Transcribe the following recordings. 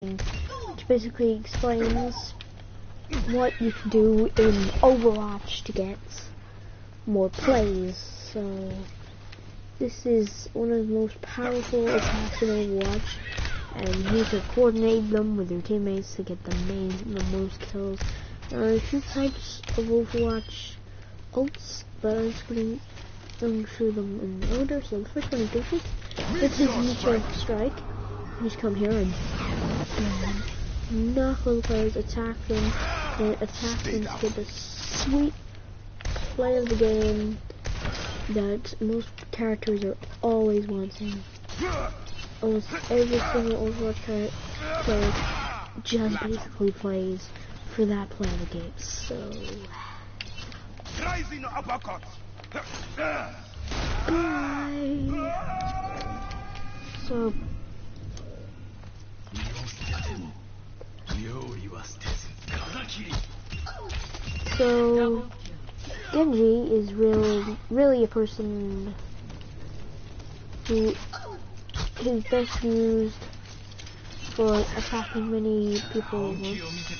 which basically explains what you can do in Overwatch to get more plays. So this is one of the most powerful attacks in Overwatch, and you need to coordinate them with your teammates to get the most kills. There are a few types of Overwatch ults, but I'm just going to run through them in order. So the first one is Basic. This is Mutual Strike. You just come here and knock on the players, attack them, and attack them to get the sweet play of the game that most characters are always wanting. Almost every single Overwatch player just basically plays for that play of the game. So So Genji is really a person who is best used for attacking many people at once.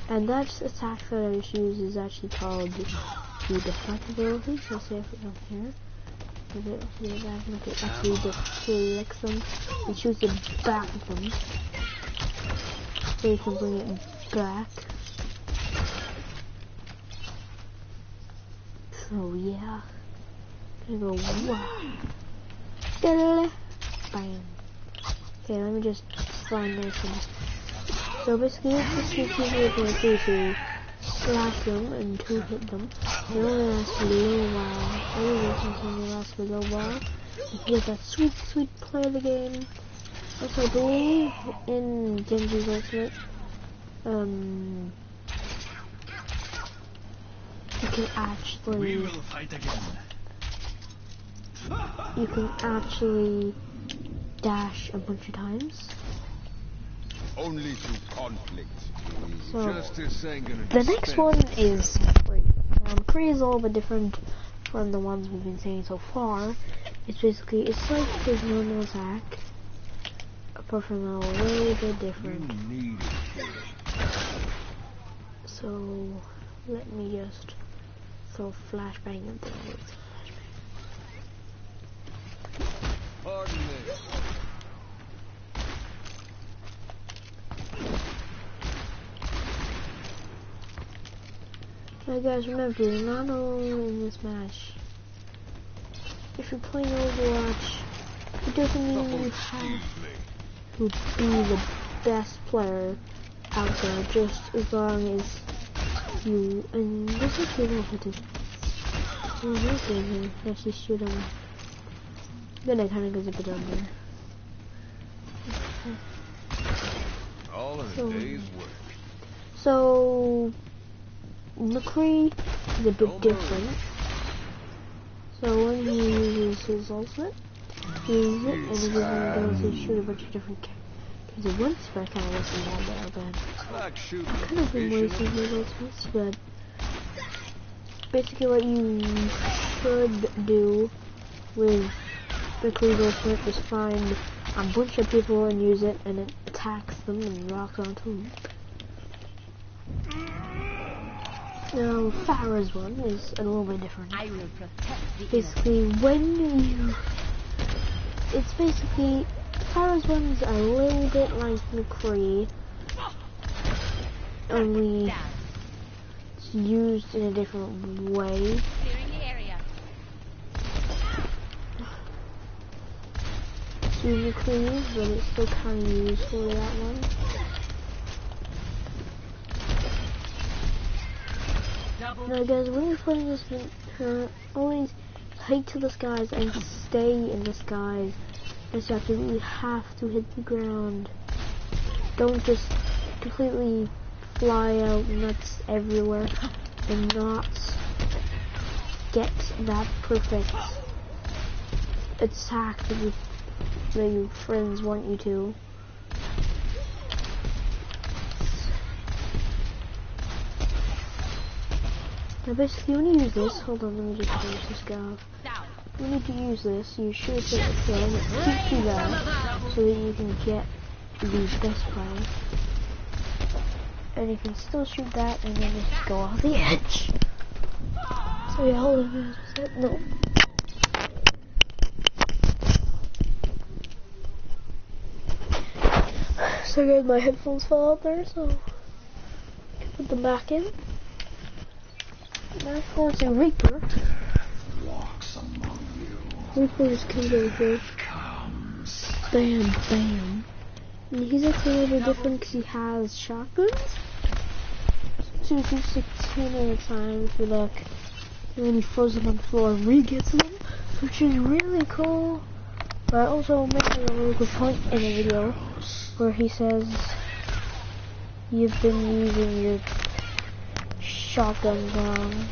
And that attack that I just used is actually called the deflect ability. So say if we come here, it actually deflects them and shoots it back at them. So you can bring it back. So yeah, gonna go wow, bang. Okay, let me just slide this in. So basically, it's just easier to slash them and to hit them. They only last a little while. Everything only lasts a little while. If you get that sweet play of the game. Also, I believe in Genji's ultimate, you can actually dash a bunch of times. Only through conflict. So the next one is McCree. Now McCree is a little bit different from the ones we've been saying so far. It's like his normal attack, apart from a little bit different. So let me just throw flashbang at them. Pardon me. Now guys, remember, you're not alone in this match. If you're playing Overwatch, it doesn't mean you have to be the best player out there, just as long as you, and this is really hit it. Oh, this game here, actually shoot him. Then it kind of goes a bit under. All in a day's work. So McCree is a bit different. So when he uses his ultimate, he uses it and he gives him the ability to shoot a bunch of different characters at once, but I kind of wasted one there, but I kind of been wasting his ultimates, but basically what you should do with McCree's ultimate is find a bunch of people and use it, and it attacks them and rocks onto them. Now, Farah's one is a little bit different. Basically, Farah's one is a little bit like McCree, only it's used in a different way. To McCree, but it's still kind of useful for that one. Now guys, when you're playing this, always hike to the skies and stay in the skies. You have to hit the ground. Don't just completely fly out nuts everywhere and not get that perfect attack that your friends want you to. Now basically when you use this, hold on, let me just finish this guy off. When you use this, you shoot it at the thing, keep to that, so that you can get leave this part. And you can still shoot that and then just go off the edge. So yeah, hold on. No. So guys, my headphones fell out there, so put them back in. Now of course a Reaper. Walks among you. Reaper just comes over here. Bam, bam. And he's actually a little different because he has shotguns. So if you stick 10 at a time if you look, and then he throws them on the floor and re-gets them, which is really cool. But also making a really good point in the video where he says you've been using your shotguns wrong.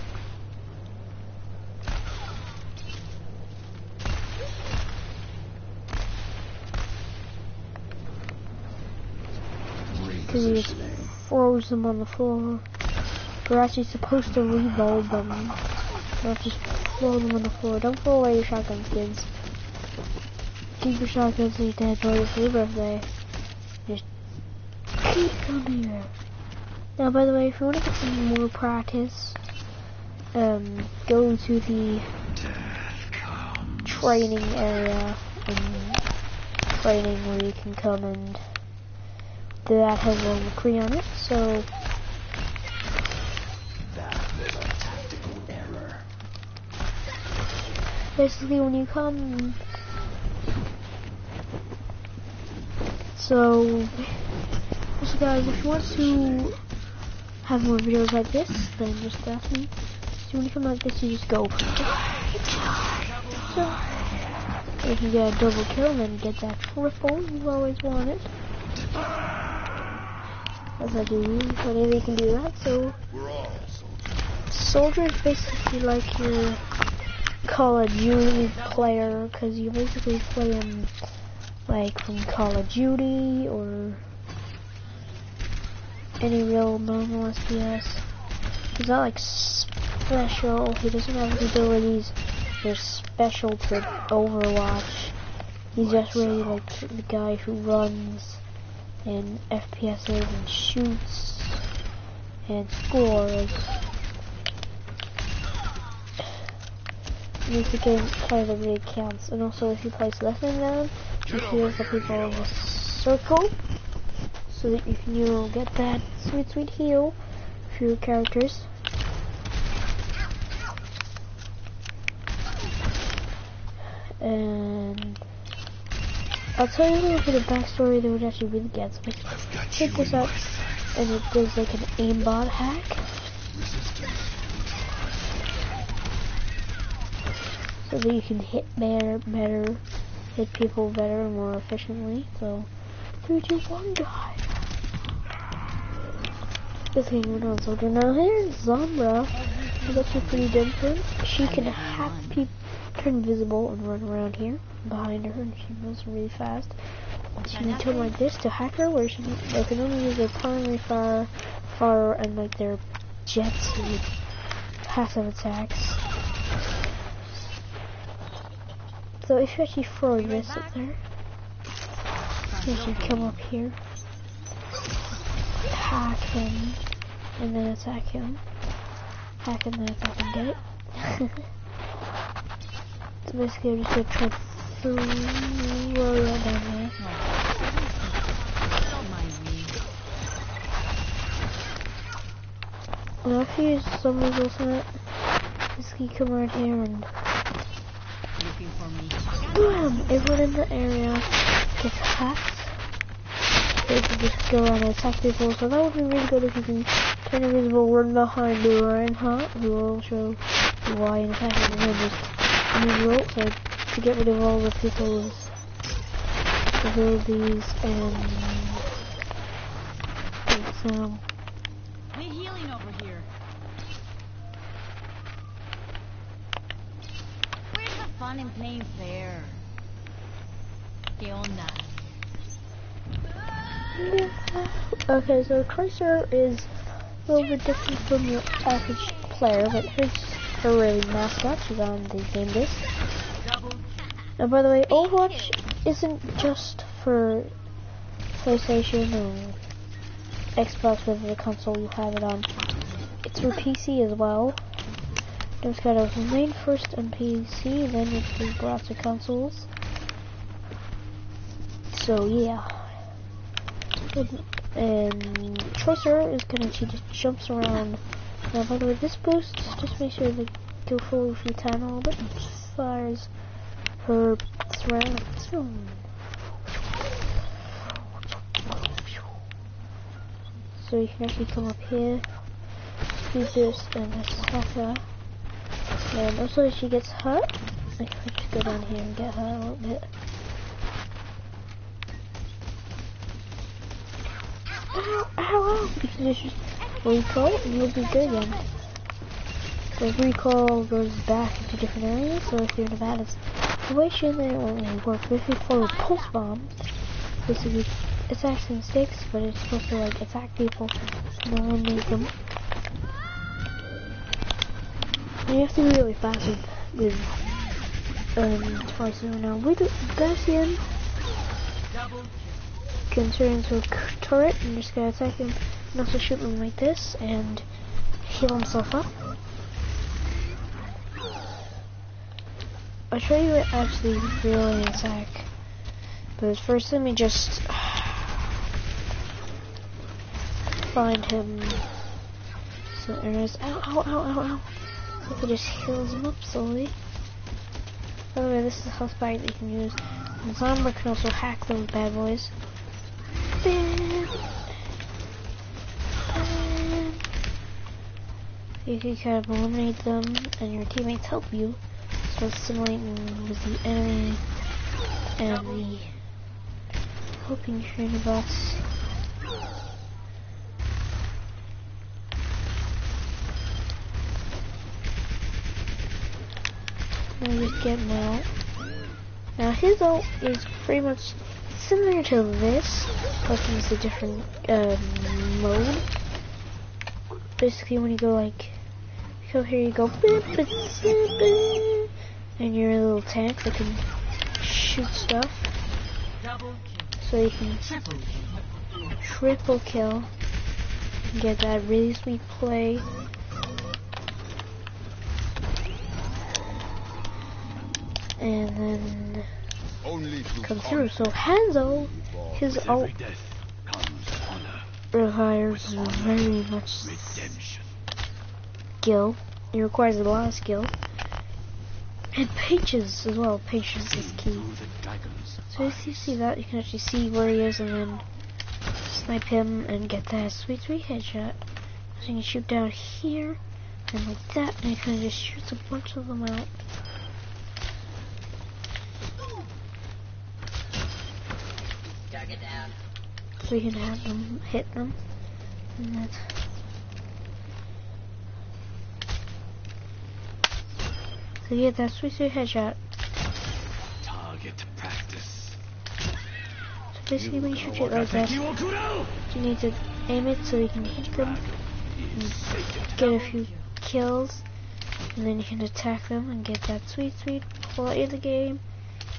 Because he just throws them on the floor. We're actually supposed to reload them, not just throw them on the floor. Don't throw away your shotguns, kids. Keep your shotguns so you can enjoy your free birthday. Just keep them here. Now, by the way, if you want to get some more practice, go to the training area and training where you can come and that has a McCree on it, so That was a tactical error. basically when you come, so guys, if you want to have more videos like this, then just ask me. So when you come like this, you just go so if you get a double kill and then get that triple you always wanted. As I do, whenever you can do that, so We're all soldiers basically like your Call of Duty player, because you basically play them like from Call of Duty or any real normal SPS. He's not like special, he doesn't have the abilities that are special to Overwatch. He's just really like the guy who runs and FPSs and shoots and scores. Makes the game play that really counts. And also if you place less than that, you heal the people in the circle so that you can get that sweet heal for your characters. And I'll tell you a little bit of backstory that would actually really get. So check this out, and it does like an aimbot hack. So that you can hit better, hit people better and more efficiently. So 3, 2, 1, die. This game went on soldier. Now here's Zombra. She's actually pretty different. She can hack people, turn invisible and run around here behind her, and she moves really fast. She can turn like this to hack her, where they can only use their primary fire and like their jets with passive attacks. So if you actually throw this up there, you should come up here, hack him, and then attack him. Hack him, then attack him, get it? So basically I'm just gonna try to throw that down there. Now if you use some results on it, basically come right here and bam! Everyone in the area gets hacked. They can just go around and attack people, so that would be really good if you can turn invisible, run behind the Reinhardt, who will show you why in a second, and then just use your ult to get rid of all the people's abilities and so. We're healing over here. Where's the fun in playing fair? ¿Qué onda? Okay, so Tracer is a little bit different from your average player, but here's her really mascot. She's on the game disc. And by the way, Overwatch isn't just for PlayStation or Xbox, whatever console you have it on. It's for PC as well. Just gotta remain first on PC, then you can browse the consoles. So yeah. And Choicer is gonna, she just jumps around. Now by the way, this boost, just make sure to go forward for the time a little bit, and fires her surround. So you can actually come up here, do this, and attack her. And also if she gets hurt, I can just go down here and get her a little bit. Ow, ow, ow! You can just recall and you'll be good again. The recall goes back into different areas, so if you're in a bad situation, then it won't really work. But if you follow Pulse Bomb, basically attacks and sticks, but it's supposed to like attack people and eliminate them. And you have to be really fast with twice now. With Guardian, can turn into a turret and just gotta attack him and also shoot him like this and heal himself up. I'll show you it actually really attack. But first let me just find him. So there's ow ow ow ow ow. So it just heals him up slowly. By the way, this is a health bag that you can use. And Zombie can also hack those bad boys. Bam. Bam. You can kind of eliminate them and your teammates help you. So it's simulating with the enemy and the helping train of us. And just get him out. Now his ult is pretty much similar to this, but it's a different mode. Basically when you go like, so here you go, and you're a little tank that can shoot stuff. So you can triple kill and get that really sweet play. And then come through. So Hanzo, his ult requires very much skill. It requires a lot of skill. And patience as well. Patience is key. So if you see that, you can actually see where he is and then snipe him and get that sweet headshot. So you can shoot down here and like that, and it kind of just shoots a bunch of them out. So you can have them hit them, and that's so you get that sweet headshot. Target practice. So basically when you shoot it like that, you need to aim it so you can hit them and get a few kills, and then you can attack them and get that sweet play of the game.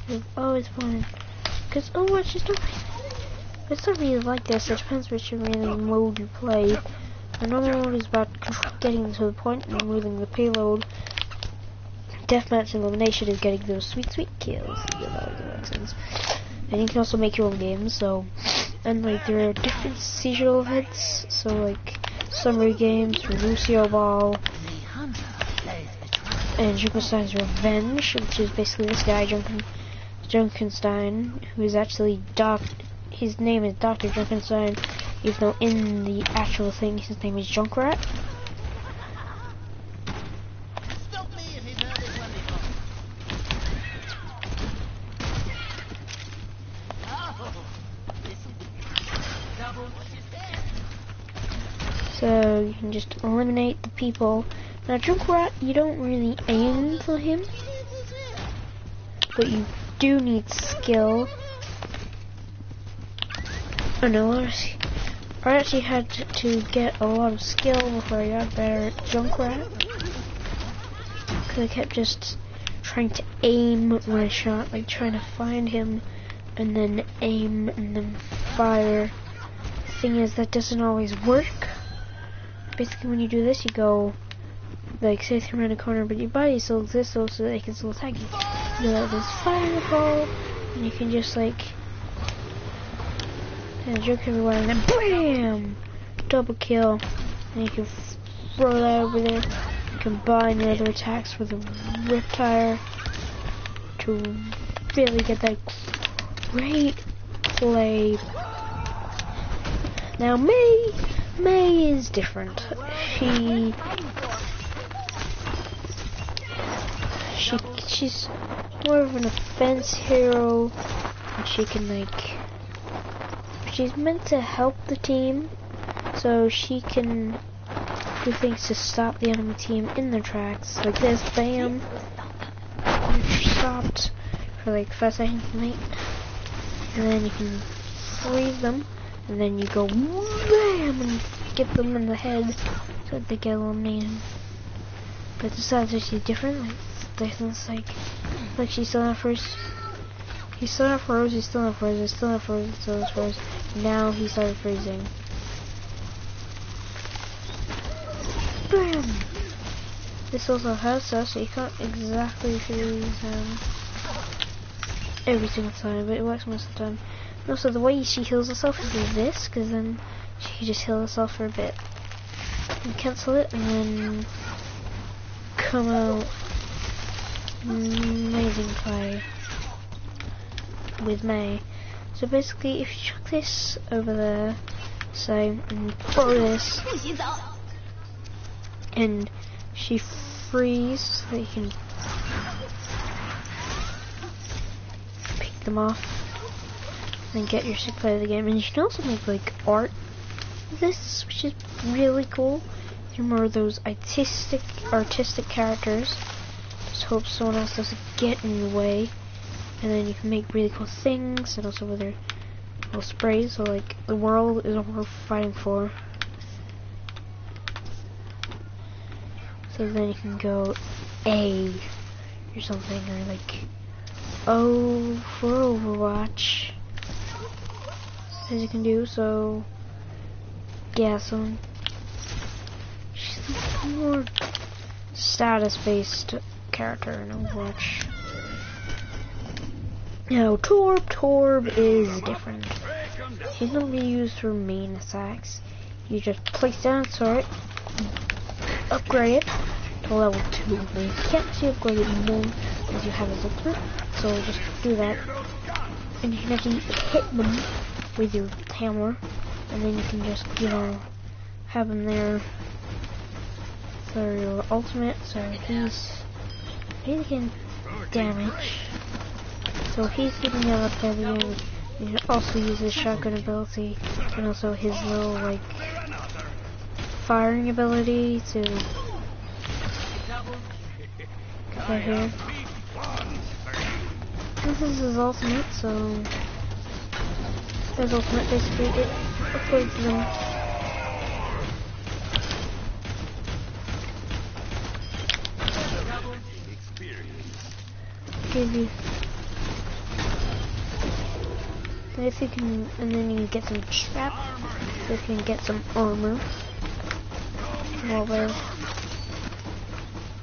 It's always fun. Because Overwatch is not, it's not really like this. It depends which really mode you play. The normal mode is about getting to the point and removing the payload. Deathmatch and elimination is getting those sweet kills. And you can also make your own games. So, and like there are different seasonal events. So like summer games, Lucio Ball, and Junkenstein's Revenge, which is basically this guy Junkenstein, who is actually his name is Dr. Junkenstein, even though in the actual thing his name is Junkrat. So you can just eliminate the people. Now Junkrat, you don't really aim for him, but you do need skill. I know, I actually had to get a lot of skill before I got better at Junkrat. Because I kept just trying to aim when I shot, like trying to find him and then aim and then fire. Thing is, that doesn't always work. Basically, when you do this, you go, like, say through around a corner, but your body still exists, so they can still attack you. You let this fireball, and you can just, like, kind of jerk everywhere, and then BAM! Double kill. And you can throw that over there. Combine your other attacks with a Riptire to really get that great play. Now May is different. She's more of an offense hero, and she can, like, she's meant to help the team, so she can do things to stop the enemy team in their tracks, like this. BAM! You're stopped for like 5 seconds, mate. And then you can freeze them, and then you go BAM! And get them in the head so that they get eliminated. But the sides are actually different. Like she's still not first. He's still not froze, he's still not froze, he's still not froze, he's still not froze. Now he started freezing. BAM! This also has stuff, so you can't exactly freeze him every single time, but it works most of the time. And also, the way she heals herself is with this, because then she can just heal herself for a bit. And cancel it, and then come out. Amazing play with May. So basically, if you chuck this over there, so, and throw this, and she frees, so that you can pick them off, and get your sick play of the game. And you can also make, like, art of this, which is really cool. You're more of those artistic characters. Just hope someone else doesn't get in the way. And then you can make really cool things, and also with their little sprays, so like, the world is what we're fighting for. So then you can go A or something, or like O for Overwatch, as you can do. So yeah, so she's a more status-based character in Overwatch. Now Torb is different. He's not really used for main attacks. You just place down a turret, upgrade it to level 2. But you can't actually upgrade it more because you have his ultimate. So just do that. And you can actually hit them with your hammer. And then you can just, you know, have him there for your ultimate. So he's getting damage. So he's getting that up there. You can also use his shotgun ability and also his little, like, firing ability to get right here. This is his ultimate, so his ultimate basically it upgrades them. Give you. If you can, and then you can get some strap, so you can get some armor.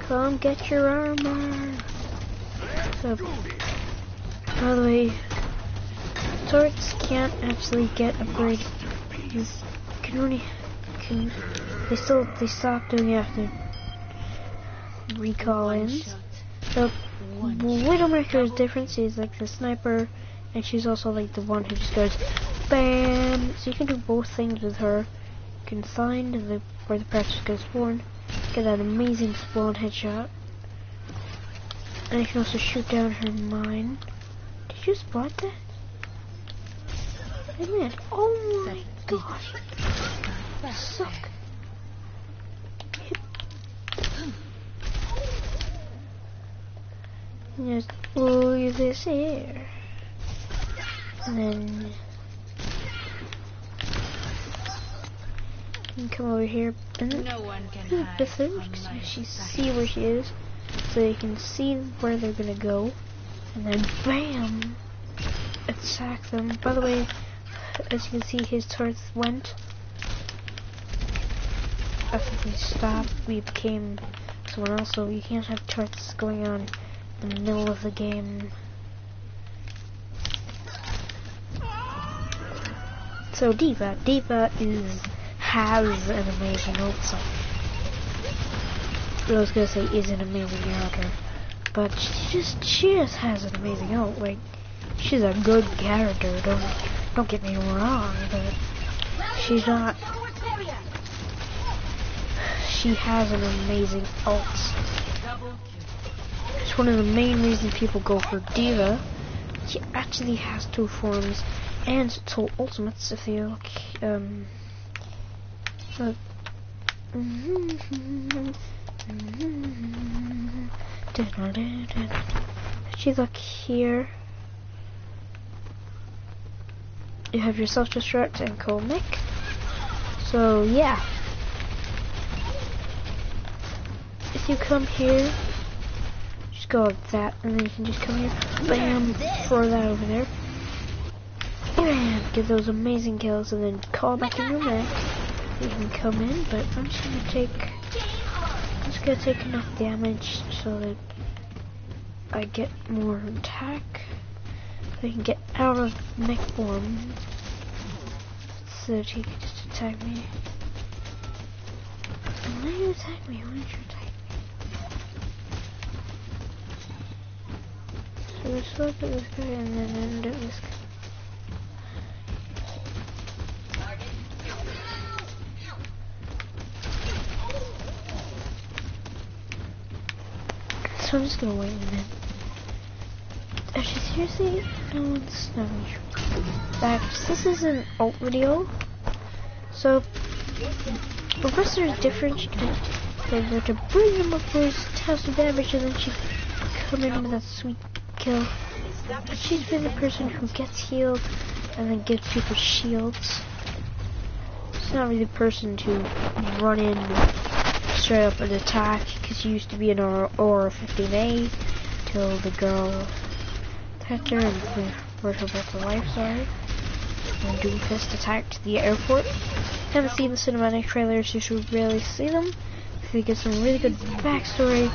Come get your armor. So, by the way, turrets can't actually get upgraded. You can only they stop doing it after recall ends. So Widowmaker's different. She's like the sniper, and she's also like the one who just goes BAM! So you can do both things with her. You can find where the practice goes spawn, get that amazing spawn headshot, and you can also shoot down her mine. Did you spot that? Hey man, oh my gosh! Suck. Just leave this here. And then you can come over here and then No one can hide this thing, from my she sight. see where she is, so you can see where they're gonna go, and then BAM! Attack them. By the way, as you can see, his turrets went. After we stopped, we became someone else, so you can't have turrets going on in the middle of the game. So D.Va has an amazing ult. I was gonna say is an amazing character, but she just has an amazing ult. Like, she's a good character. Don't get me wrong, but she's not. She has an amazing ult. It's one of the main reasons people go for D.Va. She actually has 2 forms and 2 ultimates. If you look, if you look here, you have your self-destruct and Comic. So yeah. If you come here, just go like that, and then you can just come here, bam, throw that over there, bam, get those amazing kills, and then call back in your mech. You can come in, but I'm just gonna take enough damage so that I get more attack. So I can get out of mech form, so that he can just attack me. And why you attack me? Why did you attack me? So let's look at this guy and then end at this guy. So I'm just gonna wait a minute. Actually, seriously? No, it's not really true. This is an ult video. So, Professor is different. She can go to bring him up first, have some damage, and then she come in with that sweet kill. But she's been the person who gets healed and then gives people shields. She's not really the person to run in straight up and attack, because she used to be an Aura 15A till the girl attacked her and brought her back to life, sorry. And Doomfist attacked the airport. Haven't seen the cinematic trailers, you should really see them. They get some really good backstory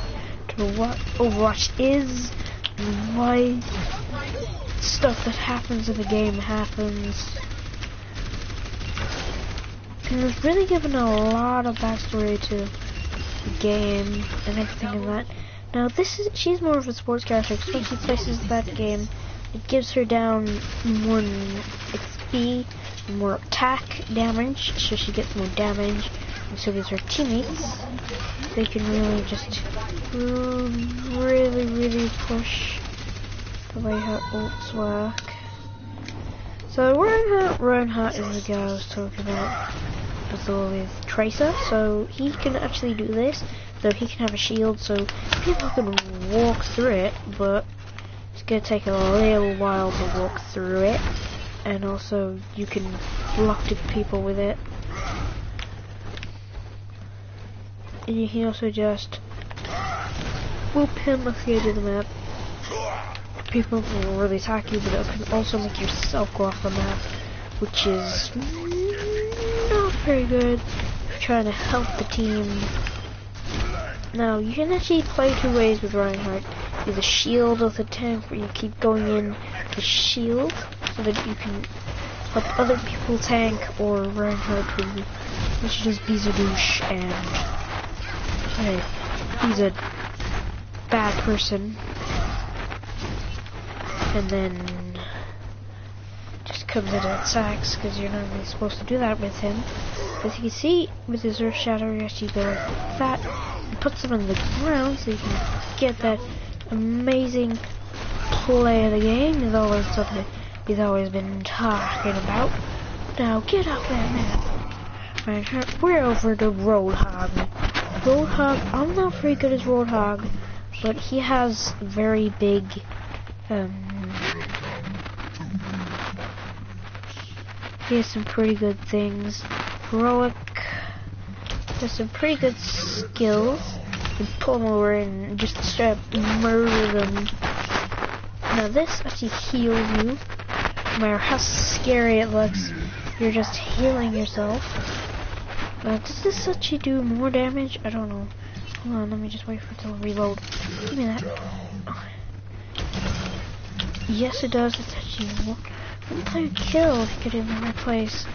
to what Overwatch is, and why stuff that happens in the game happens. And it's really given a lot of backstory to the game and everything in that. Now she's more of a sports character, because when she places that game, it gives her down more XP, more attack damage, so she gets more damage, and so does her teammates. They can really just really push the way her ults work. So Reinhardt is the guy I was talking about before with Tracer, so he can actually do this, so he can have a shield, so people can walk through it, but it's going to take a little while to walk through it, and also you can block people with it. And you can also just whoop him off the edge of the map. People will really attack you, but it can also make yourself go off the map, which is not very good if you're trying to help the team. Now, you can actually play 2 ways with Reinhardt. Either shield or the tank, where you keep going in the shield so that you can help other people tank, or Reinhardt, which just be a douche and he's a bad person, and then just comes in and attacks, because you're not really supposed to do that with him. As you can see, with his Earth Shadow, you actually go like that and puts him on the ground, so you can get that amazing play of the game. Is always something he's always been talking about. Now get off that map. Right, we're over to Roadhog. Roadhog, I'm not very good as Roadhog, but he has very big, he has some pretty good things. Heroic has some pretty good skills. You can pull them over and just straight up murder them. Now this actually heals you, matter how scary it looks, you're just healing yourself. Does this actually do more damage? I don't know. Hold on, let me just wait for it to reload. Give me that. Yes, it does. It's actually one time kill if you get it in the right place.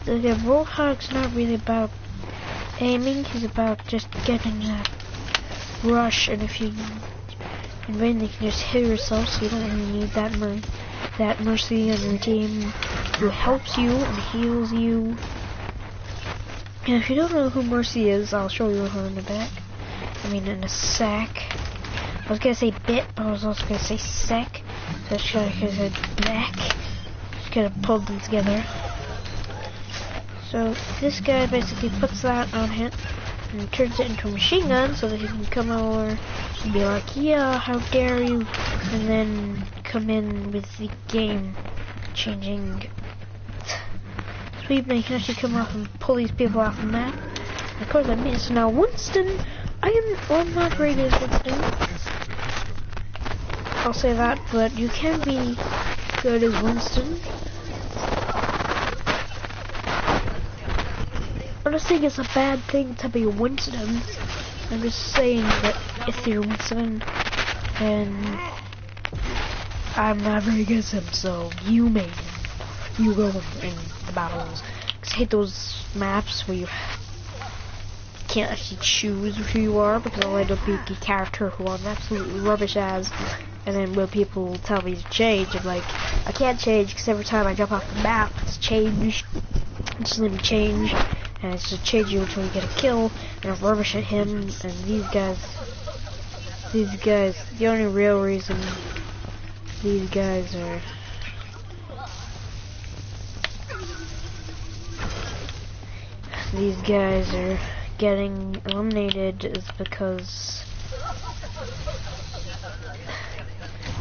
The Roadhog's not really about aiming. He's about just getting that rush, and if you invade, you can just heal yourself, so you don't really need that mercy on your team who helps you and heals you. And if you don't know who Mercy is, I'll show you her in a bit. I mean, in a sec. I was gonna say bit, but I was also gonna say sec. So I should have said back. Just kind of pulled them together. So this guy basically puts that on him and turns it into a machine gun so that he can come over and be like, yeah, how dare you, and then come in with the game changing sweep, and he can actually come off and pull these people off the map. And of course I missed. So now Winston, I'm not very good at Winston, I'll say that, but you can be good as Winston. I'm not saying it's a bad thing to be Winston. I'm just saying that if you're Winston, then I'm not very good at him, so you go in the battles. Cause I hate those maps where you can't actually choose who you are, because I'll end up being a character who I'm absolutely rubbish as, and then when people tell me to change, I'm like, I can't change because every time I jump off the map, it's changed. Just let me change, and it's just change you until you get a kill, and I'm rubbish at him, and these guys, the only real reason these guys are getting eliminated is because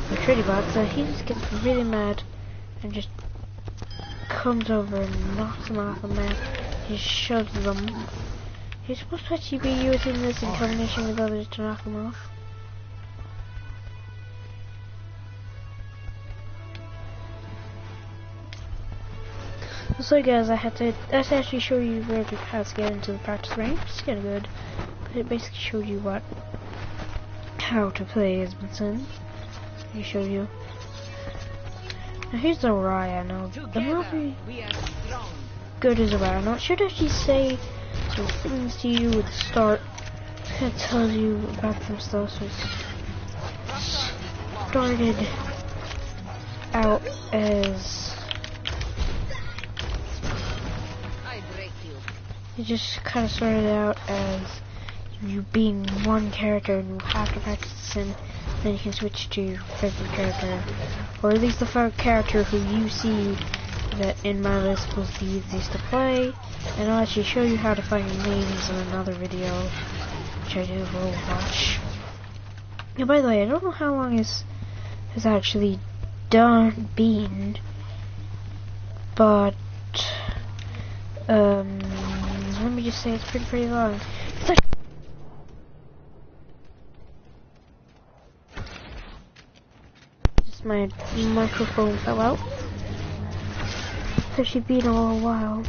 the Trinity bot, so he just gets really mad and just comes over and knocks them off the map. He shoves them. He's supposed to actually be using this in combination with others to knock them off. So guys, I had to actually show you how to get into the practice range. It's kinda good. But it basically showed you how to play as Winston. He showed you. Now here's the Raya. Now I'm not very good as a Raya. Now it should actually say some things to you at the start. It kind of tells you about some stuff. So it started out as it just kind of started out as you being one character and you have to practice, and then you can switch to your favorite character, or at least the favorite character who you see that in my list was the easiest to play. And I'll actually show you how to find your names in another video, which I do for Overwatch. And by the way, I don't know how long has actually been, but let me just say it's pretty long. Just my microphone fell out. It's actually been a little while.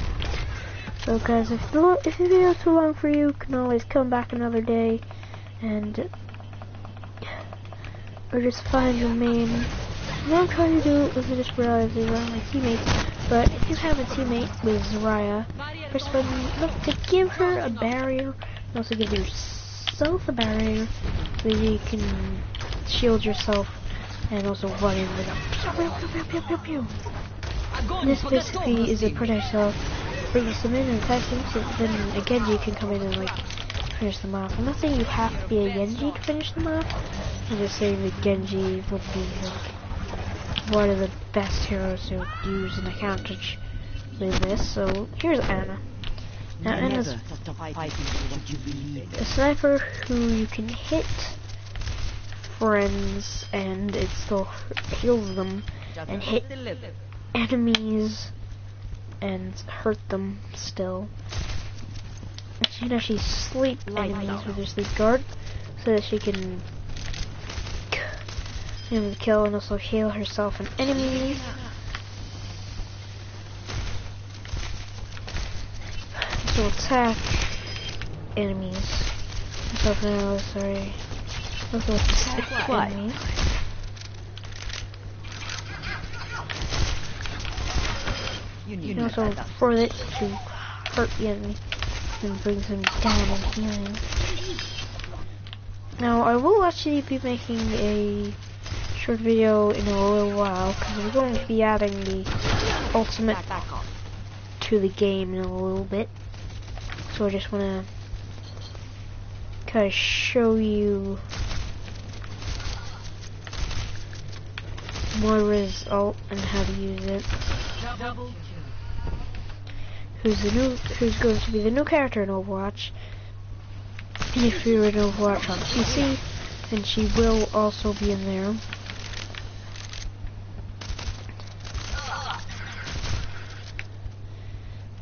So guys, if the video is too long for you, you can always come back another day and or just find your main. What I'm trying to do is just realize these are my teammates. But if you have a teammate with Zarya, first of all, you look to give her a barrier, and also give yourself a barrier, so you can shield yourself, and also run in with a This basically is a protect yourself, bring them in and attack them, so then a Genji can come in and like finish them off. I'm not saying you have to be a Genji to finish them off, I'm just saying that Genji would be like one of the best heroes to use in a counter with this. So here's Anna. Now Anna's a sniper who you can hit friends and it still heals them, and hit enemies and hurt them still. And she can actually sleep enemies with her sleep guard, so that she can able to kill and also heal herself and enemies. So attack enemies. So now, sorry. Also attack enemies. You can also throw it to hurt the enemy and brings them down and healing. Now I will actually be making a short video in a little while because we're going to be adding the ultimate to the game in a little bit. So I just want to kind of show you Moira's ult and how to use it. Who's going to be the new character in Overwatch. If you're in Overwatch on PC, then she will also be in there.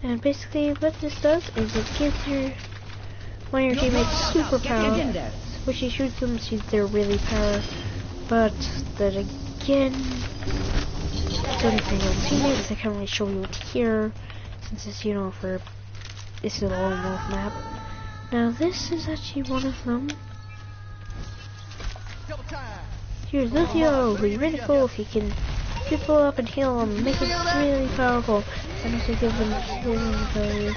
And basically what this does is it gives one of your teammates superpower. When she shoots them, they're really power. But then again, it's only for your teammates. I can't really show you it here, since it's, you know, this is a lone wolf map. Now this is actually one of them. Here's Lucio, who's really cool if you can people up and heal them, make it really powerful, and also give them healing abilities.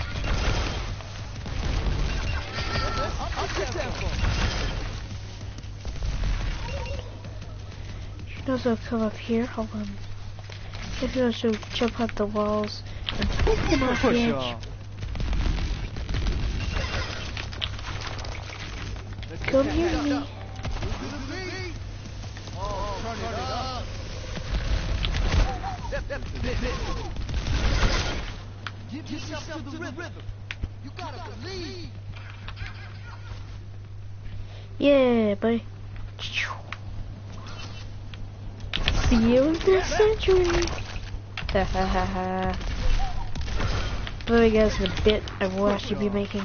You can also come up here, hold on. You can also jump up the walls and push them off the edge. Come here to me. Give yourself to the rhythm. You gotta believe. Yeah, buddy. See you in the century. Ha ha ha ha. But I guess in a bit I will actually be making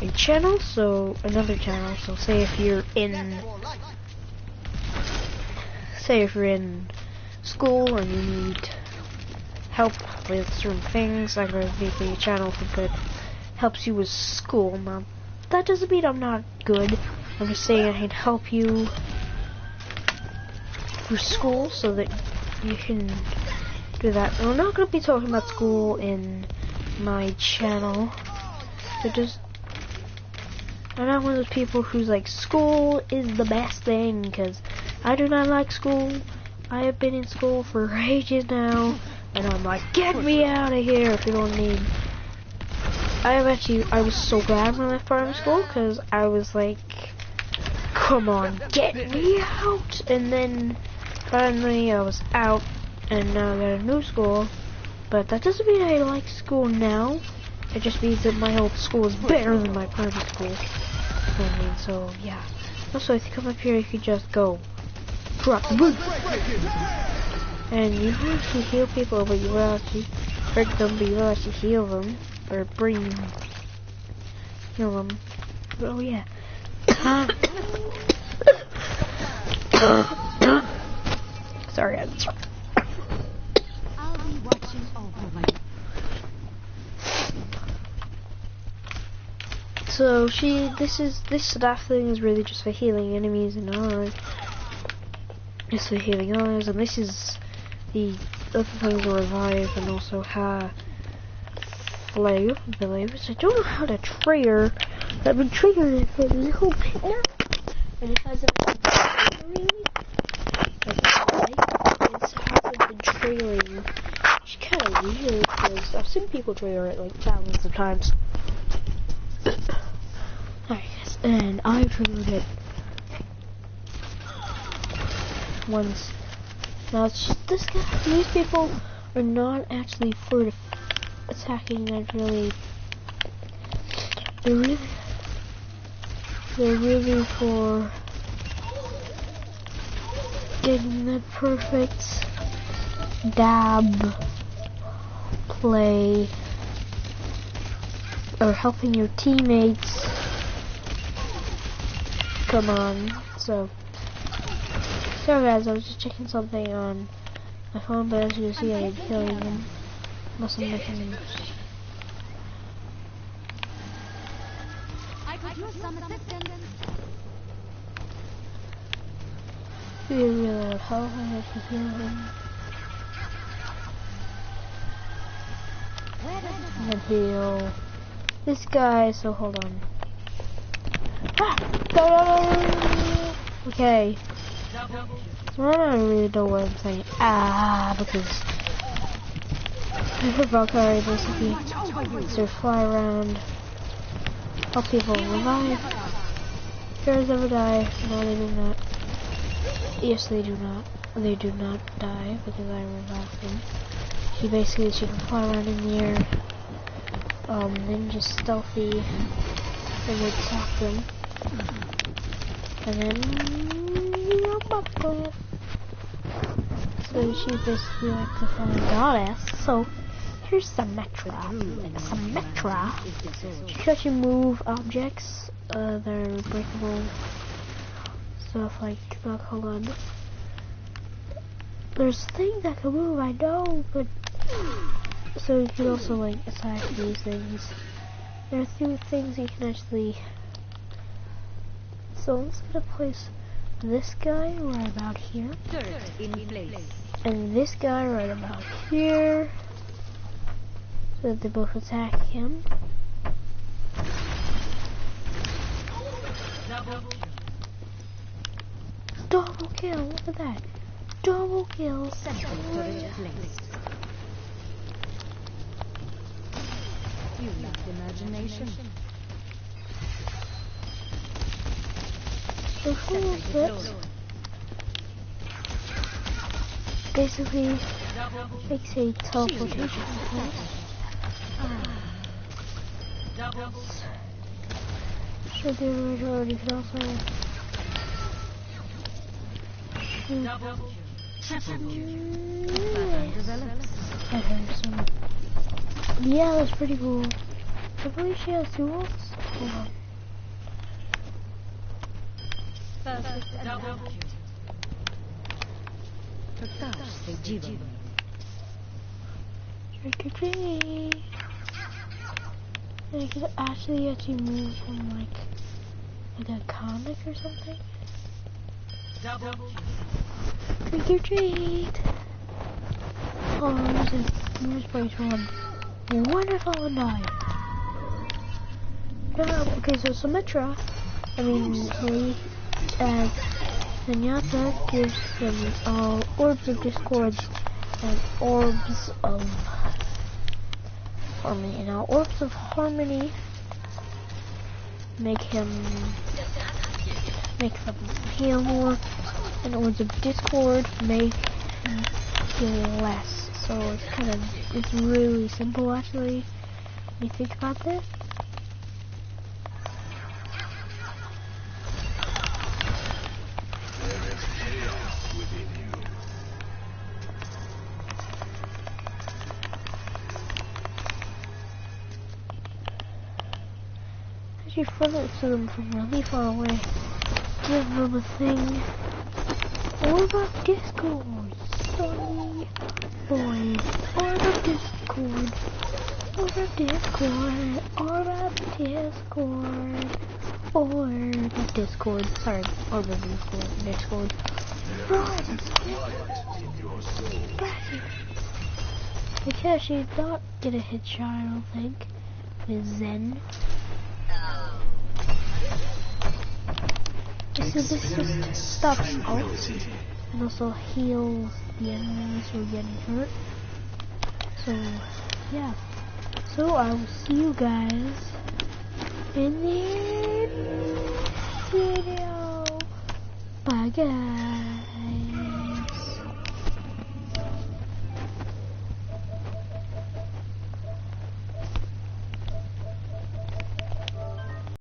a channel, so another channel. So say if you're in school and you need help with certain things, I'm going to make a channel that helps you with school. Now, that doesn't mean I'm not good. I'm just saying I can help you through school so that you can do that. And I'm not going to be talking about school in my channel. I'm not one of those people who's like, school is the best thing, because I do not like school. I have been in school for ages now, and I'm like, get me out of here if you don't need. I was so glad when I left primary school, because I was like, come on, get me out. And then finally I was out, and now I got a new school. But that doesn't mean I like school now. It just means that my old school is better than my primary school. So yeah. Also, if you come up here, you can just go drop the boot, and you can actually heal people, but you will actually break them, but you will actually heal them, or heal them. Oh yeah. Sorry, I'll be watching over. So this staff thing is really just for healing enemies and ours. Just for healing ours, and this is the other things to revive and also flame, I believe. So I don't know how to trigger. I've been triggering it for a little bit now, and it hasn't been really. It hasn't been triggering. It's kind of weird because I've seen people trigger it like thousands of times. Alright, guys, and I triggered it once. Now these people are not actually for attacking. They're really for getting that perfect dab play, or helping your teammates. Come on, so Sorry guys, I was just checking something on my phone, but as you can see, I am killing them. Unless I'm making them. I could use some assistance. You really would help I had to heal him. And heal this guy, so hold on. Ah! No! Okay. So I don't really know what I'm saying. Because her Valkyrie basically lets her fly around, help people revive. Heroes ever die? No, they do not. Yes, they do not. They do not die because I revived them. She can fly around in the air, ninja stealthy, and attack them. And then so she's basically like the flying goddess. So here's Symmetra. She can actually move objects that are breakable. Stuff like that. Hold on. There's things that can move, I know, but so you can also like attack these things. There are two things you can actually. So I'm just gonna place this guy right about here, and this guy right about here, so that they both attack him. Double kill! Look at that! Double kill! You lack imagination. So full flips basically makes a teleportation point. So the majority can also yeah, that's pretty cool. I believe she has two ults. Hold on. Trick or treat. And I could actually move from like a comic or something. Trick or treat. Oh, I'm just place one. Wonderful and die. Okay, so Symmetra, Zenyatta gives them orbs of discord and orbs of harmony. Now, orbs of harmony make them heal more, and orbs of discord make him heal less. So it's really simple actually, when you think about this. Actually, front it to them from really far away. Give them a thing. Orb of Discord, Sonny boy. Orb of Discord. Orb of Discord. Orb of Discord. Orb of Discord. Sorry, Orb of Discord. Run! Back here. We can actually not get a headshot, I don't think, with Zen. So this just stops out and also heals the enemies who are getting hurt. So yeah. So I will see you guys in the video. Bye guys.